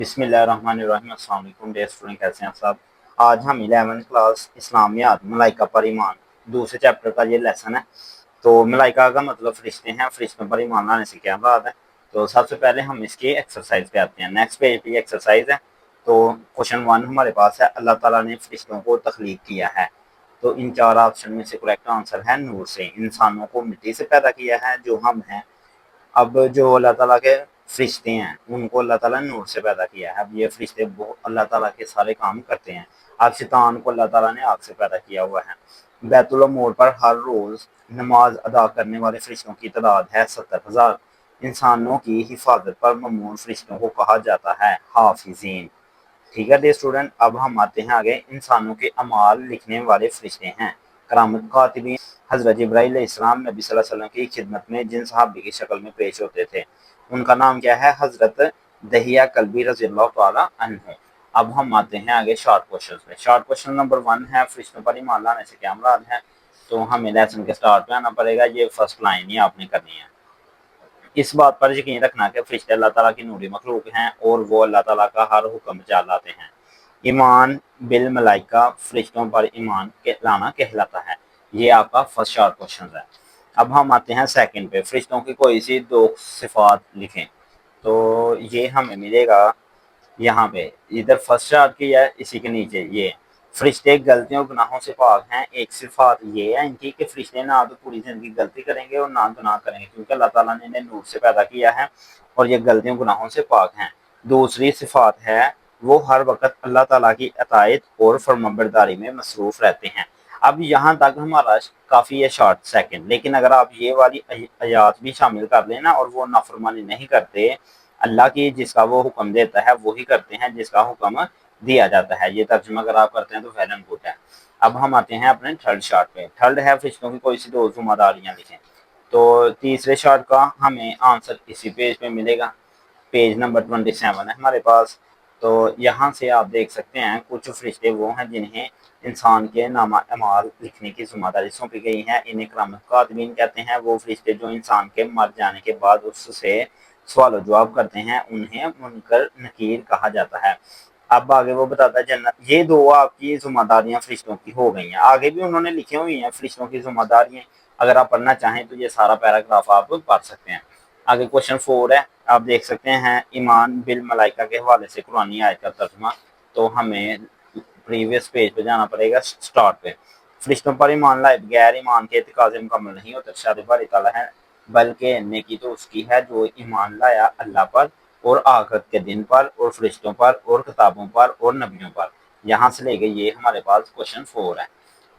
बिस्मिल्लाहिर्रहमानिर्रहीम। अस्सलाम वालेकुम डियर स्टूडेंट, कैसे हैं सब। आज हम 11वीं क्लास इस्लामियात मलाइका पर ईमान दूसरे चैप्टर का ये लेसन है। तो मलाइका का मतलब फरिश्ते हैं, फरिश्तों पर ईमान लाने से क्या बात है। तो सबसे पहले हम इसकी एक्सरसाइज पे आते हैं। नेक्स्ट पेज पे एक्सरसाइज है। तो क्वेश्चन 1 हमारे पास है, अल्लाह ताला ने फरिश्तों को तख्लीक किया है। तो इन चार ऑप्शन में से करेक्ट आंसर है नूर से। इंसानों को मिट्टी से पैदा किया है जो हम हैं। अब जो अल्लाह ताला के फरिश्ते हैं उनको अल्लाह ताला ने नूर से पैदा किया है। अब ये फरिश्ते अल्लाह ताला के सारे काम करते हैं। अब शैतान को अल्लाह ताला ने आग से पैदा किया हुआ है। बैतुल मोड़ पर हर रोज़ नमाज अदा करने वाले फरिश्तों की तादाद है 70,000। इंसानों की हिफाजत पर ममून फरिश्तों को कहा जाता है हाफिजीन। ठीक है डियर स्टूडेंट, अब हम आते हैं आगे। इंसानों के अमाल लिखने वाले फरिश्ते हैं करामत कातिबीन। हज़रत जिब्राईल अलैहिस्सलाम नबी सल्लल्लाहु अलैहि वसल्लम की खिदमत में जिन सहाबी की शक्ल में पेश होते थे उनका नाम क्या है, हज़रत दहिया कल्बी रज़ियल्लाहु ताला अन्हु। अब हम आते हैं आगे शॉर्ट क्वेश्चन पे। शॉर्ट क्वेश्चन नंबर 1 है, फरिश्तों पर ईमान लाने से क्या मुराद है। तो हमें लेसन के स्टार्ट पे आना पड़ेगा। ये फर्स्ट लाइन ही आपने करनी है। इस बात पर यकीन रखना कि फरिश्ते अल्लाह ताला की नूरी मखलूक हैं और वो अल्लाह ताला का हर हुक्म बजा लाते हैं। ईमान बिल मलाइका, फरिश्तों पर ईमान लाना कहलाता है। ये आपका फर्स्ट शॉर्ट क्वेश्चन है। अब हम आते हैं सेकंड पे। फरिश्तों की कोई सी दो सिफात लिखें। तो ये हमें मिलेगा यहाँ पे, इधर फर्स्ट शॉर्ट की है, इसी के नीचे ये फरिश्ते गलतियों गुनाहों से पाक हैं। एक सिफात ये है इनकी कि फरिश्ते ना तो पूरी जिंदगी गलती करेंगे और ना गुनाह करेंगे, क्योंकि अल्लाह ताला ने इन्हें नूर से पैदा किया है और ये गलतियों गुनाहों से पाक हैं। दूसरी सिफात है वो हर वक्त अल्लाह ताला की अतायत और फरमाबरदारी में मसरूफ रहते हैं। अब यहाँ तक हमारा काफ़ी है शॉर्ट सेकंड, लेकिन अगर आप ये वाली आयात भी शामिल कर लेना और वो नाफरमानी नहीं करते अल्लाह की, जिसका वो हुक्म देता है वही करते हैं जिसका हुक्म दिया जाता है, ये तर्जुमा अगर आप करते हैं तो वेल एंड गुड है। अब हम आते हैं अपने थर्ड शॉर्ट पे। थर्ड है, फरिश्तों की कोई सी दो जिम्मेदारियाँ लिखें। तो तीसरे शॉर्ट का हमें आंसर इसी पेज पे मिलेगा। पेज नंबर 27 है हमारे पास। तो यहाँ से आप देख सकते हैं कुछ फरिश्ते वो हैं जिन्हें इंसान के नामा अमाल लिखने की जिम्मेदारी सौंपी गई है। इन्हें करामत कातिबीन कहते हैं। वो फरिश्ते जो इंसान के मर जाने के बाद उससे सवाल जवाब करते हैं उन्हें मुनकर नकीर कहा जाता है। अब आगे वो बताता है जन्नत। ये दो आपकी जिम्मेदारियां फरिश्तों की हो गई हैं। आगे भी उन्होंने लिखी हुई हैं फरिश्तों की जिम्मेदारियां। अगर आप पढ़ना चाहें तो ये सारा पैराग्राफ आप पढ़ सकते हैं। आगे क्वेश्चन 4 है, आप देख सकते हैं ईमान बिल मलाइका के हवाले से कुरानी आयत का तर्जुमा। तो हमें प्रीवियस पेज पे जाना पड़ेगा स्टार्ट पे। फरिश्तों पर ईमान लाए बगैर ईमान के एतकाज़ मुकम्मल नहीं होता। शादी बारी ताला है, बल्कि नेकी तो उसकी है जो ईमान लाया अल्लाह पर और आखिरत के दिन पर और फरिश्तों पर और किताबों पर और नबियों पर। यहाँ से लेके ये हमारे पास क्वेश्चन 4 है।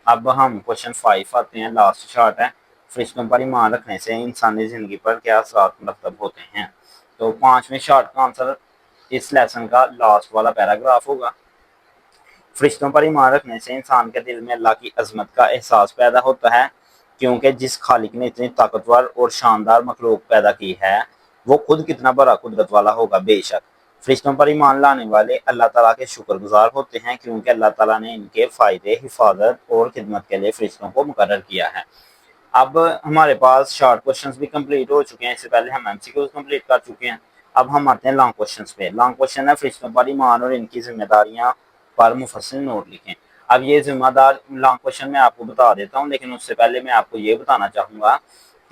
अब हम क्वेश्चन 5 आते हैं, लास्ट शॉर्ट है। फरिश्तों पर ईमान रखने से इंसानी ज़िंदगी पर क्या असरात मुरतब होते हैं। तो 5वें शॉर्ट का आंसर इस लेसन का लास्ट वाला पैराग्राफ होगा। फरिश्तों पर ईमान रखने से इंसान के दिल में अल्लाह की अजमत का एहसास पैदा होता है, क्योंकि जिस खालिक ने इतनी ताकतवर और शानदार मखलूक पैदा की है वो खुद कितना बड़ा कुदरत वाला होगा। बेशक फरिश्तों पर ईमान लाने वाले अल्लाह ताला के शुक्रगुजार होते हैं, क्योंकि अल्लाह ताला ने इनके फ़ायदे, हिफाजत और खिदमत के लिए फरिश्तों को मुकर्रर किया है। अब हमारे पास शॉर्ट क्वेश्चंस भी कंप्लीट हो चुके हैं। इससे पहले हम एमसीक्यूज कंप्लीट कर चुके हैं। अब हम आते हैं लॉन्ग क्वेश्चंस पे। लॉन्ग क्वेश्चन है, फरिश्तों पर ईमान और इनकी जिम्मेदारियां पर मुफस्सिल नोट लिखें। अब ये जिम्मेदार लॉन्ग क्वेश्चन मैं आपको बता देता हूँ, लेकिन उससे पहले मैं आपको ये बताना चाहूँगा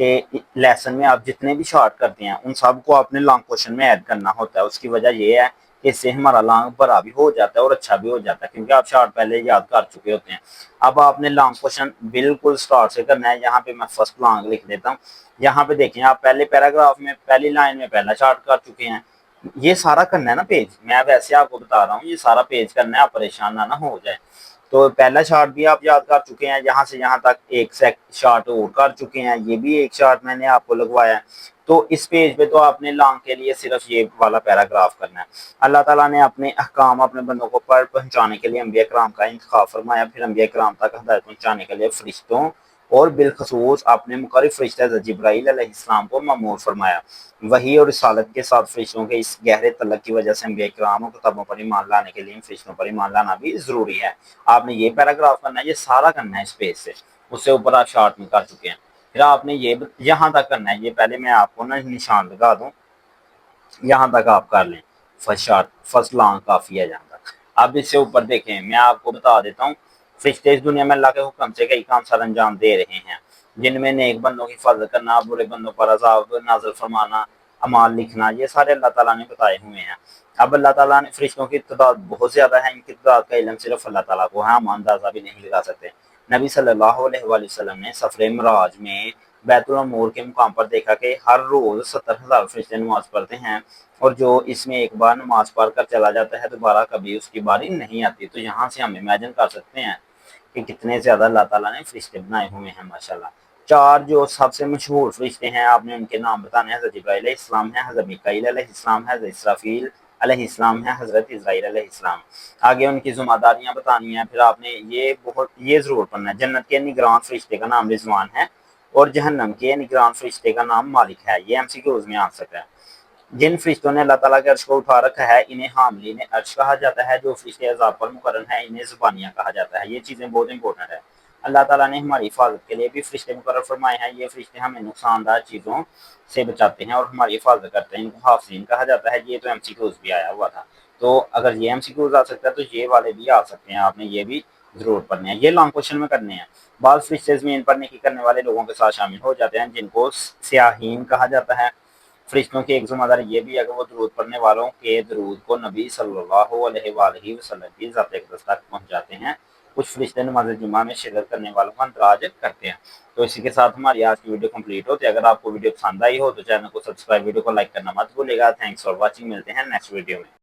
कि लेसन में आप जितने भी शॉर्ट करते हैं उन सबको आपने लॉन्ग क्वेश्चन में ऐड करना होता है। उसकी वजह ये है कि इससे हमारा लॉन्ग भरा भी हो जाता है और अच्छा भी हो जाता है, क्योंकि आप शॉर्ट पहले याद कर चुके होते हैं। अब आपने लॉन्ग क्वेश्चन बिल्कुल स्टार्ट से करना है। यहाँ पे मैं फर्स्ट लॉन्ग लिख देता हूँ। यहाँ पे देखें, आप पहले पैराग्राफ में पहली लाइन में पहला शॉर्ट कर चुके हैं। ये सारा करना है ना पेज, मैं वैसे आपको बता रहा हूँ, ये सारा पेज करना है, आप परेशान ना हो जाए। तो पहला शार्ट भी आप याद कर चुके हैं, यहाँ से यहाँ तक एक शार्ट और कर चुके हैं, ये भी एक शार्ट मैंने आपको लगवाया है। तो इस पेज पे तो आपने लॉन्ग के लिए सिर्फ ये वाला पैराग्राफ करना है। अल्लाह ताला ने अपने अहकाम अपने बंदों को पर पहुंचाने के लिए अंबिया कराम का इंतखाब फरमाया, फिर अंबिया कराम तक हदायत पहुंचाने के लिए फरिश्तों और बिलखसूस अपने मुकर्रब फरिश्ता जिब्राईल अलैहिस्सलाम को ममूर फरमाया। वही और रिसालत के साथ फरिश्तों के इस गहरे तल्लुक की वजह से अंबिया किराम और किताबों पर ईमान लाने के लिए फरिश्तों पर ईमान लाना भी ज़रूरी है। आपने ये पैराग्राफ करना है, ये सारा करना है इस पेज से। उससे ऊपर आप शॉर्ट में कर चुके हैं। फिर आपने ये यहाँ तक करना है। ये पहले मैं आपको ना निशान लगा दूँ, यहाँ तक आप कर लें। فرسٹ لانگ کافی ہے جہاں تک۔ اب اس سے اوپر دیکھیں، میں آپ کو بتا دیتا ہوں، فرشتے اس دنیا میں اللہ کے حکم سے کئی کام سر انجام دے رہے ہیں، جن میں نیک بندوں کی حفاظت کرنا، برے بندوں پر عذاب نازل فرمانا، اعمال لکھنا، یہ سارے اللہ تعالیٰ نے بتائے ہوئے ہیں۔ اب اللہ تعالیٰ نے فرشتوں کی تعداد بہت زیادہ ہے، ان کی تعداد کا علم صرف اللہ تعالیٰ کو ہے، ہم اندازہ بھی نہیں لگا سکتے۔ نبی صلی اللہ علیہ وآلہ وسلم نے سفر معراج میں بیت المعمور کے مقام پر دیکھا کہ ہر روز 70,000 فرشتے نماز پڑھتے ہیں، اور جو اس میں ایک بار نماز پڑھ کر چلا جاتا ہے دوبارہ کبھی اس کی باری نہیں آتی۔ تو یہاں سے ہم امیجن کر سکتے ہیں کہ کتنے زیادہ اللہ تعالیٰ نے فرشتے بنائے ہوئے ہیں ماشاءاللہ۔ چار جو سب سے مشہور فرشتے ہیں، آپ نے ان کے نام بتانے ہیں۔ حضرت جبرائیل علیہ السلام ہے، حضرت میکائیل علیہ السلام ہے، حضرت اسرافیل علیہ السلام ہے، حضرت اسرائیل علیہ السلام۔ آگے ان کی ذمہ داریاں بتانی ہیں، پھر آپ نے یہ ضرور پڑھنا ہے۔ جنت کے نگران فرشتے کا نام رضوان ہے، اور جہنم کے نگران فرشتے کا نام مالک ہے۔ یہ MCQs میں آ سکتا ہے۔ جن فرشتوں نے اللہ تعالیٰ کے عرش کو اٹھا رکھا ہے انہیں حاملین عرش کہا جاتا ہے، جو فرشتے عذاب پر مقرر ہیں انہیں زبانیہ کہا جاتا ہے۔ یہ چیزیں بہت امپورٹنٹ ہے۔ اللہ تعالیٰ نے ہماری حفاظت کے لیے بھی فرشتے مقرر فرمائے ہیں، یہ فرشتے ہمیں نقصان دہ چیزوں سے بچاتے ہیں اور ہماری حفاظت کرتے ہیں، ان کو حافظین کہا جاتا ہے۔ یہ تو MCQs بھی آیا ہوا تھا، تو اگر یہ MCQs آ سکتا ہے تو یہ والے بھی آ سکتے ہیں، آپ نے یہ بھی ضرور پڑھنے ہیں، یہ لانگ کوشچن میں کرنے ہیں۔ بعض فرشتے زمین پر نیکی کرنے والے لوگوں کے ساتھ شامل ہو جاتے ہیں، جن کو سیاحین کہا جاتا ہے۔ فرشتوں کی ایک ذمہ داری یہ بھی ہے کہ وہ درود پڑھنے والوں کے درود کو نبی صلی اللہ علیہ وآلہ وسلم کی ذات اقدس تک پہنچاتے ہیں۔ کچھ فرشتے نماز جمعہ میں شرکت کرنے والوں کا اندراج کرتے ہیں۔ تو اسی کے ساتھ ہماری آج کی ویڈیو کمپلیٹ ہوتی ہے۔ اگر آپ کو ویڈیو پسند آئی ہو تو چینل کو سبسکرائب، ویڈیو کو لائک کرنا مت بھولیے گا۔ تھینکس فار واچنگ، ملتے ہیں نیکسٹ ویڈیو میں۔